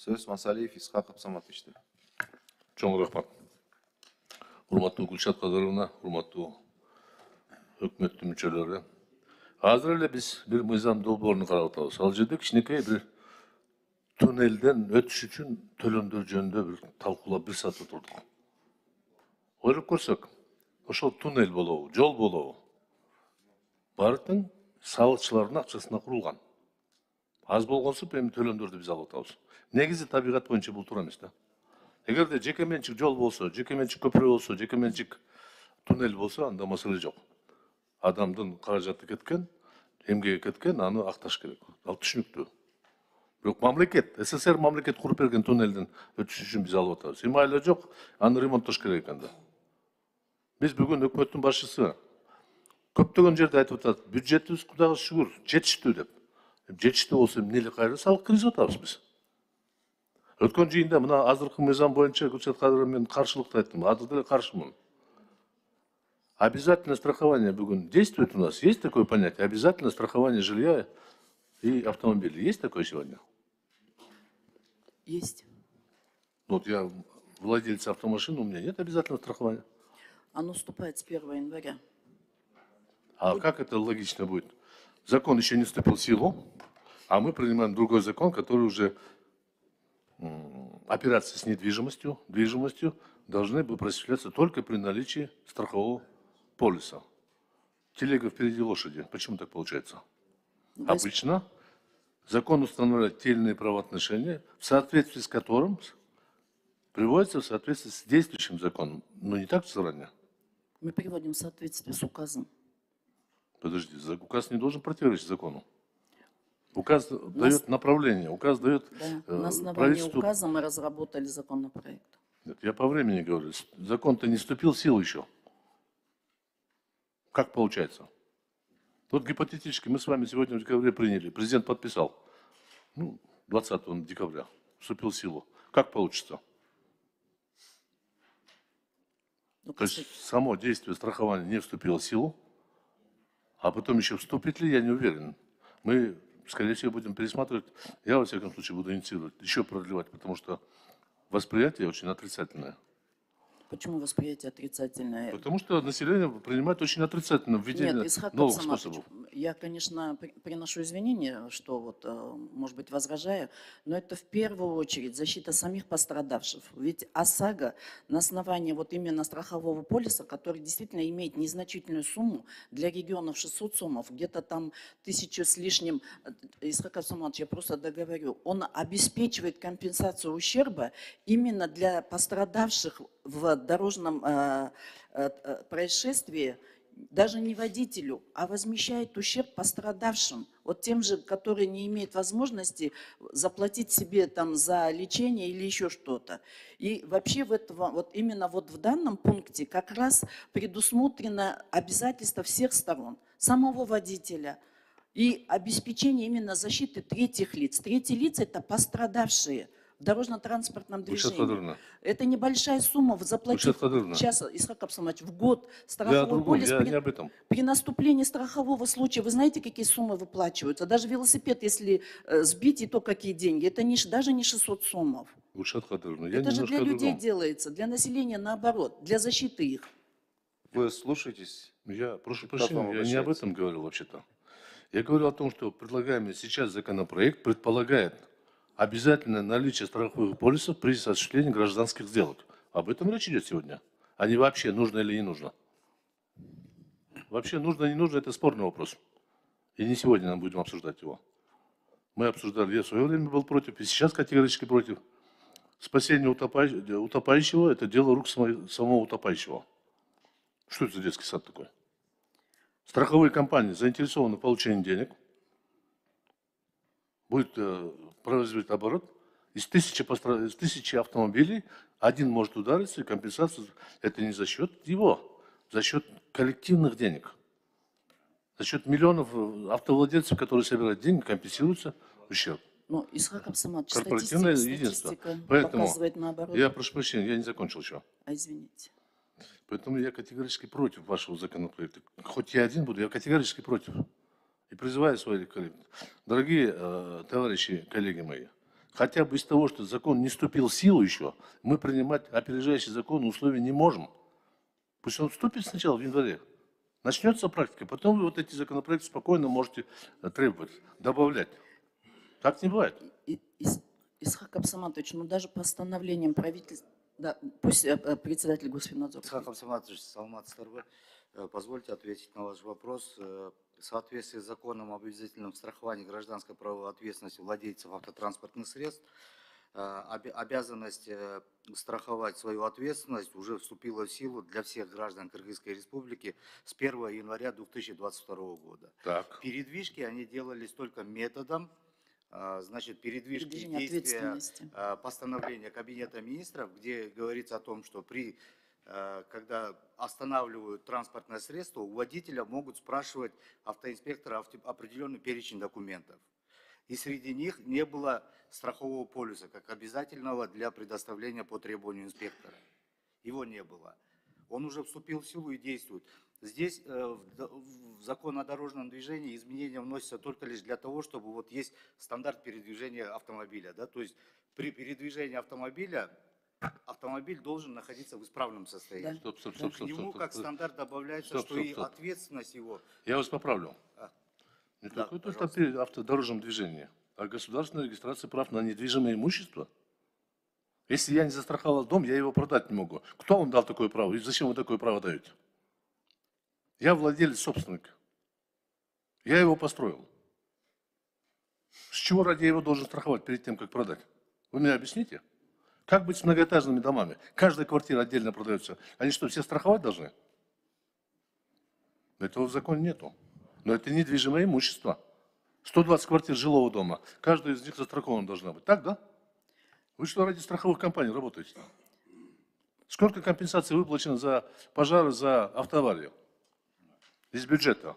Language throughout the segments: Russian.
Сөз Масалиев Исхак Абсаматовичте. Чоң рахмат. Урматтуу Гүлшат Кадыровна, урматтуу өкмөттүн мүчөлөрү. Азыр эле биз бир мыйзам долбоорун карап атабыз. Ал жерде кичинекей бир туннелден өтүш үчүн төлөмдөр жөнүндө бир талкуулап бир саат отурдук. Ойлоп көрсөк, ошол туннель болобу, жол болобу? Бардык салыкчылардын акчасына курулган. Аз болгонсуп эми төлөмдөрдү биз алып атабыз. Негизи табигат боюнча бул туура эмес да. Эгерде жеке менчик жол болсо, жеке менчик көпүрө болсо, жеке менчик туннель болсо, анда маселе жок. Адамдын каражаты кеткен, эмгеги кеткен, аны акташ керек. Ал түшүнүктүү. Бирок мамлекет, СССР мамлекет куруп берген туннелдин өтүш үчүн биз алып атабыз. Эми айла жок, аны ремонттош керек экен да. Биз бүгүн өкмөттүн башчысы көптөгөн жерде айтып атат, бюджетибиз Кудайга шүгүр, жетиштүү деп. Жетиштүү болсо эмне эле кайра салык киргизип атабыз биз? Өткөн жыйында мына азыркы мыйзам боюнча Гүлшат Кадырова мен каршылыкты айттым. Азыр деле каршымын. Обязательное страхование бүгүн действует у нас. Есть такое понятие? Обязательное страхование жилья и автомобилей. Есть такое сегодня? Есть. Вот я владелец автомашины, у меня нет обязательного страхования. Оно вступает с 1 января. А как это логично будет? Закон еще не вступил в силу, а мы принимаем другой закон, который уже операции с недвижимостью, движимостью должны бы осуществляться только при наличии страхового полиса. Телега впереди лошади. Почему так получается? Обычно закон устанавливает те или иные правоотношения, в соответствии с которым приводится в соответствии с действующим законом. Но не так заранее. Мы приводим в соответствие с указом. Подожди, указ не должен противоречить закону. Указ дает направление, указ дает на основании указа мы разработали законопроект. Нет, я по времени говорю. Закон-то не вступил в силу еще. Как получается? Вот гипотетически мы с вами сегодня в декабре приняли. Президент подписал. 20 декабря вступил в силу. Как получится? То есть само действие страхования не вступило в силу, а потом еще вступит ли, я не уверен. Мы, скорее всего, будем пересматривать. Я, во всяком случае, буду инициировать, еще продлевать, потому что восприятие очень отрицательное. Почему восприятие отрицательное? Потому что население принимает очень отрицательно введение новых способов. Я, конечно, приношу извинения, что вот, может быть, возражаю, но это в первую очередь защита самих пострадавших. Ведь ОСАГО на основании вот именно страхового полиса, который действительно имеет незначительную сумму, для регионов 600 сомов, где-то там 1000 с лишним, Исхак Абсаматович, я просто договорю, он обеспечивает компенсацию ущерба именно для пострадавших в дорожном происшествии, даже не водителю, а возмещает ущерб пострадавшим, вот тем же, которые не имеют возможности заплатить себе там за лечение или еще что-то. И вообще вот именно вот в данном пункте как раз предусмотрено обязательство всех сторон, самого водителя и обеспечение именно защиты третьих лиц. Третьи лица – это пострадавшие в дорожно-транспортном движении. Это небольшая сумма заплатить сейчас, Исхак Абсаматович, в год страховой полис. При наступлении страхового случая, вы знаете, какие суммы выплачиваются? Даже велосипед, если сбить, и то какие деньги. Это даже не 600 сомов. Это же для людей делается, для населения наоборот, для защиты их. Вы слушаетесь? Я прошу прощения, я не об этом говорил вообще-то. Я говорил о том, что предлагаемый сейчас законопроект предполагает обязательное наличие страховых полисов при осуществлении гражданских сделок. Об этом речь идет сегодня. А не вообще нужно или не нужно. Вообще нужно, не нужно, это спорный вопрос. И не сегодня нам будем обсуждать его. Мы обсуждали, я в свое время был против, и сейчас категорически против. Спасение утопающего – это дело рук самого утопающего. Что это за детский сад такой? Страховые компании заинтересованы в получении денег. Будет производить оборот. Из 1000 автомобилей один может удариться, и компенсация это не за счет его, за счет коллективных денег. За счет миллионов автовладельцев, которые собирают деньги, компенсируется ущерб. Но Исхак Абсаматович, корпоративное единство. Поэтому показывает наоборот. Я прошу прощения, я не закончил еще. Извините. Поэтому я категорически против вашего законопроекта. Хоть я один буду, я категорически против. И призываю своих коллег. Дорогие товарищи, коллеги мои, Хотя бы из того, что закон не вступил в силу еще, мы принимать опережающий закон условия не можем. Пусть он вступит сначала в январе. Начнется практика, потом вы вот эти законопроекты спокойно можете требовать, добавлять. Так не бывает. Исхак Абсаматович, ну даже постановлением правительства, да, пусть председатель Госфиннадзора. Исхак Абсаматович, Саламат Старбе, позвольте ответить на ваш вопрос. В соответствии с законом об обязательном страховании гражданской правовой ответственности владельцев автотранспортных средств, обязанность страховать свою ответственность уже вступила в силу для всех граждан Кыргызской Республики с 1 января 2022 года. Так. Передвижки они делались только методом, значит, передвижки Передвижение действия ответственности. постановления Кабинета министров, где говорится о том, что когда останавливают транспортное средство, у водителя могут спрашивать автоинспектора определенный перечень документов. И среди них не было страхового полиса, как обязательного для предоставления по требованию инспектора. Его не было. Он уже вступил в силу и действует. Здесь в закон о дорожном движении изменения вносятся только лишь для того, чтобы вот есть стандарт передвижения автомобиля. Да? То есть при передвижении автомобиля автомобиль должен находиться в исправном состоянии. Стоп. К нему как стандарт добавляется, что и ответственность его. Я вас поправлю. Не Да, только при автодорожном движении, а государственная регистрация прав на недвижимое имущество. Если я не застраховал дом, я его продать не могу. Кто вам дал такое право? И зачем вы такое право даете? Я владелец, собственник. Я его построил. С чего ради я его должен страховать перед тем, как продать? Вы мне объясните? Как быть с многоэтажными домами? Каждая квартира отдельно продается. Они что, все страховать должны? Этого в законе нету. Но это недвижимое имущество. 120 квартир жилого дома. Каждая из них застрахована должна быть. Так, да? Вы что, ради страховых компаний работаете? Сколько компенсаций выплачено за пожары, за автоаварию? Из бюджета?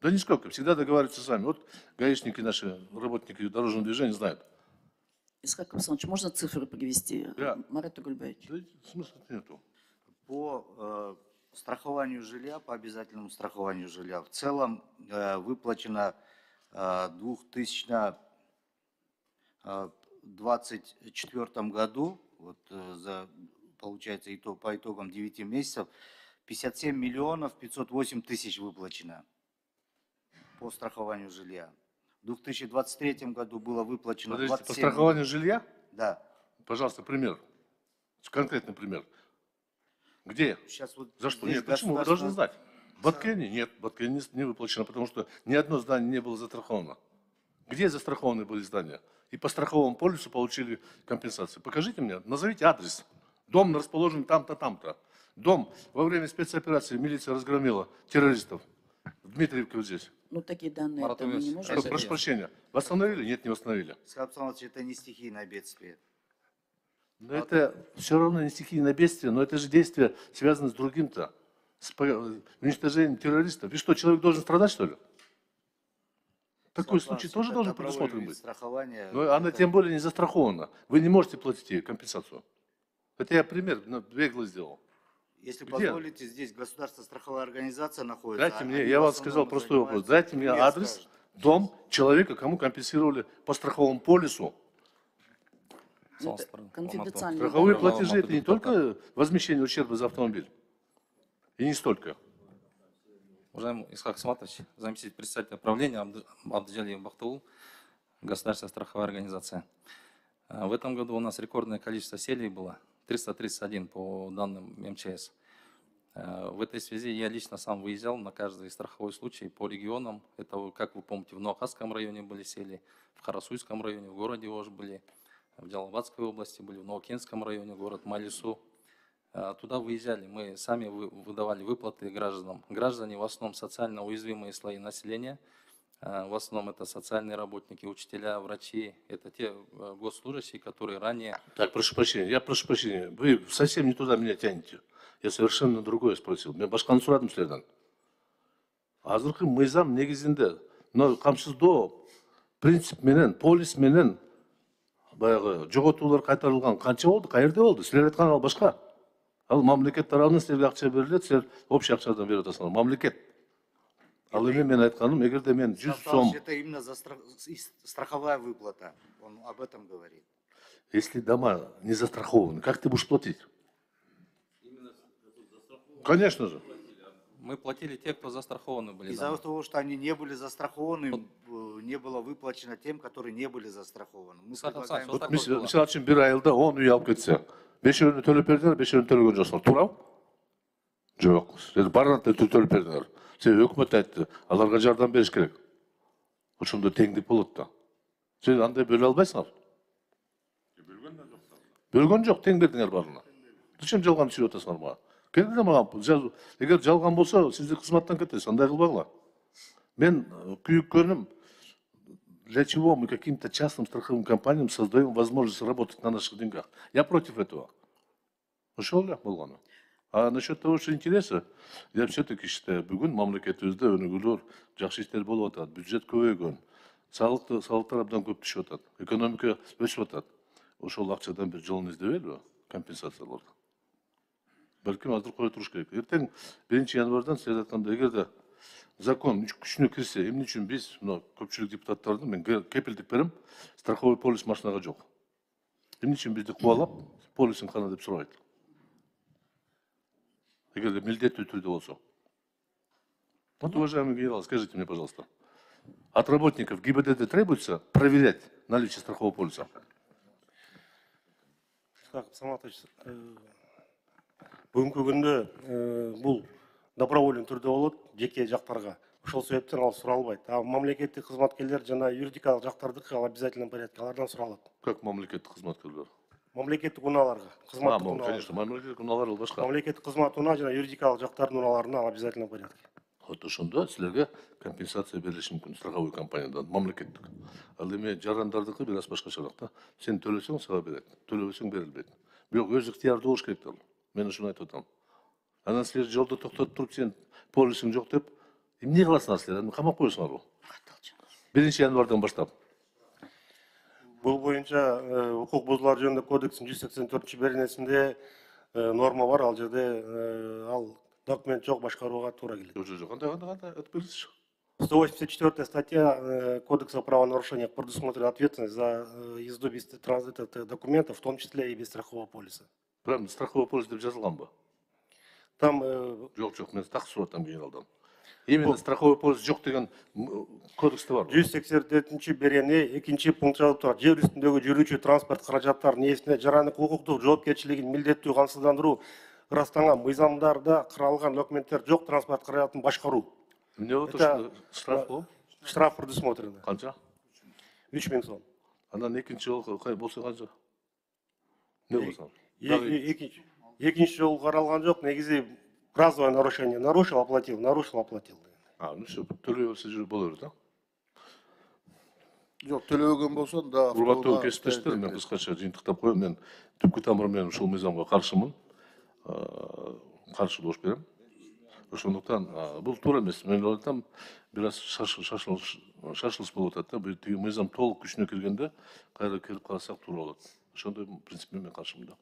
Да нисколько. Всегда договариваются сами. Вот гаишники наши, работники дорожного движения знают. Исхак Абсаматович, можно цифры привести? Да. Марат Тугульбаевич. Да смысла нету. По страхованию жилья, по обязательному страхованию жилья, в целом выплачено в 2024 году, вот, получается по итогам 9 месяцев, 57 миллионов 508 тысяч выплачено по страхованию жилья. В 2023 году было выплачено Подождите, 27... по страхованию жилья? Да. Пожалуйста, пример. Конкретный пример. Где? Сейчас вот За что? здесь Нет, почему? Вы должны государство- знать. В Баткене? Нет, в Баткене не выплачено, потому что ни одно здание не было застраховано. Где застрахованы были здания? И по страховому полису получили компенсацию. Покажите мне, назовите адрес. Дом расположен там-то, там-то. Дом во время спецоперации милиция разгромила террористов. В Дмитриевке вот здесь. Ну, такие данные Марат это мы не Ильич, можем. Прошу прощения. Восстановили? Нет, не восстановили. Исхак Абсаматович, это не стихийное бедствие. Но это все равно не стихийное бедствие, но это же действие связано с другим-то. С уничтожением террористов. И что, человек должен страдать, что ли? Такой случай тоже должен предусмотрен быть. Страхование. Но она тем более не застрахована. Вы не можете платить ей компенсацию. Это я пример бегло сделал. Если Где? позволите, здесь государственная страховая организация находится. Дайте мне, они я в вам основном сказал простой вопрос. занимаются- Дайте мне Пример адрес, скажет. дом человека, кому компенсировали по страховому полису. Ну, это конфиденциально. Страховые Да. платежи – это не только возмещение ущерба за автомобиль. И не столько. Уважаемый Исхак Саматович, заместитель председателя правления Абдыджалиев Бахтаул, государственная страховая организация. В этом году у нас рекордное количество селей было, 331 по данным МЧС. В этой связи я лично сам выезжал на каждый страховой случай по регионам. Это, как вы помните, в Новохасском районе были сели, в Харасуйском районе, в городе Ош были, в Джалабадской области были, в Новокенском районе, город Малису. Туда выезжали, мы сами выдавали выплаты гражданам. Граждане в основном социально уязвимые слои населения. В основном это социальные работники, учителя, врачи. Это те госслужащие, которые ранее... Так, прошу прощения. Вы совсем не туда меня тянете. Я совершенно другое спросил. Мен башканы сурадым силерден. Азыркы мыйзам негизинде, но камсыздоо принцип менен, полис менен баягы жоготуулар кайтарылган канча болду, каерде болду? Силер айткан ал башка. Ал мамлекет тарабынан силерге акча берилет, силер общий акчадан берип атасыңар. Мамлекет. Ал эми мен айтканым, эгерде мен 100 сом, Это именно за страховая выплата. Он об этом говорит. если дома не застрахованы, как ты будешь платить? Конечно же. Мы платили те, кто застрахованы были. Из-за того, что они не были застрахованы, не было выплачено тем, которые не были застрахованы. Мы Исхак предлагаем... Александрович, вот так вот было. Misal için bir ayılda 10 üye alıp gitse, 5 öğünü төлөп бердилер, 5 öğünü төлөгөн жоксуңар, туурабы? Жок. Силер баарына төлөп бердиңер. Себеби өкмөт айтты, аларга жардам бериш керек. Ошондо теңдик болот да. Сен андай бөлө албайсыңар. Бөлгөн жок, тең бердиңер баарына. Зачем жалган түшүрүп атасыңар мага? Келгиле мага, эгер жалган болсо, сизди кызматтан кетесиз, андай кылбагыла. Мен күйүккөнүм, для чего мы каким-то частным страховым компаниям создаем возможность работать на наших деньгах? Я против этого. Ошол эле болгону. А насчет того, что интереса, я все-таки считаю, бүгүн мамлекетибизде өнүгүүлөр, жакшы иштер болуп атат, бюджет көбөйгөн, салыктар абдан көп түшүп атат, экономика өсүп атат. Ошол акчадан бир жолун издебейлиби? Компенсацияларды. Балким азыр кое туруш керек. Эртең 1-январдан сиз айткандай, эгерде закон күчүнө кирсе, эмне үчүн биз, мына көпчүлүк депутаттардын мен кепилдик берем, страховой полис машинага жок. Эмне үчүн бизди кубалап, полисин кана деп сурабайт? Эгерде милдеттүү түрдө болсо. Вот, уважаемый генерал, скажите мне, пожалуйста, от работников ГИБДД требуется проверять наличие страхового полиса? Исхак Саматович, бүгүнкү күндө бул добровольный түрдө болот, жеке жактарга. Ошол себептен ал суралбайт. А мамлекеттик кызматкерлер жана юридикалык жактардыкы ал обязательно порядке, алардан суралат. Как мамлекеттик кызматкерлер? Мамлекеттик унааларга, кызматтык унааларга. Конечно, мамлекеттик унаалар ал башка. Мамлекеттик кызмат унаа жана юридикалык жактардын унааларына ал обязательно порядке. Вот ошондо силерге компенсация берилиши мүмкүн страховой компаниядан, мамлекеттик. Ал эми жарандардыкы бир аз башкачараак да. Сен төлөсөң сага берет, төлөбөсөң берилбейт. Бирок өз ыктыярдуу болуш керек да. Мен ушуну айтып атам. Анан силер жолдо токтотуп туруп сен полисиң жок деп, эмне кыласыңар силер? Камап коесуңарбы? 1-январдан баштап. Бул боюнча укук бузуулар жөнүндө кодекстин 184-беренесинде норма бар, ал жерде ал документ жок, башкарууга туура келет. Жок, кандай айтып берсиңизчи. 184 статья Кодекса о правонарушениях предусмотрена ответственность за езду без документов, в том числе и без страхового полиса. Прям страховой полис деп жазылганбы? Там Жок, мен так сурап атам генералдан. Именно страховой полис жок деген кодексте бар. 184 берене 2 пункт жазылып турат. Жер үстүндөгү жүрүүчү транспорт каражаттарынын ээсине жарандык укуктук жоопкерчилигин милдеттүү камсыздандыруу ырастанган мыйзамдарда каралган документтер жок транспорт каражатын башкаруу. Эмне болот ошо штраф болуп? Штраф предусмотрено. Канча? 3000 сом. Анан экинчи жолу болсо канча? Не болсо? Экинчи жолу каралган жок, негизи разовое нарушение. Нарушил, оплатил, нарушил, оплатил. Ну все, төлөй берсе жүрүп боло берет, а? Жоқ, төлөбөгөн болсоң да Урматтуу кесиптештер, мен кыскача жыйынтыктап коем. Мен түпкү тамыры менен ушул мыйзамга каршымын. Каршы болуш берем. Ошондуктан бул туура эмес. Мен айтам, бир аз шашылыш болуп атат да. Бул мыйзам толук күчүнө киргенде кайра келип калсак туура болот. Ошондой принципке мен каршымын да.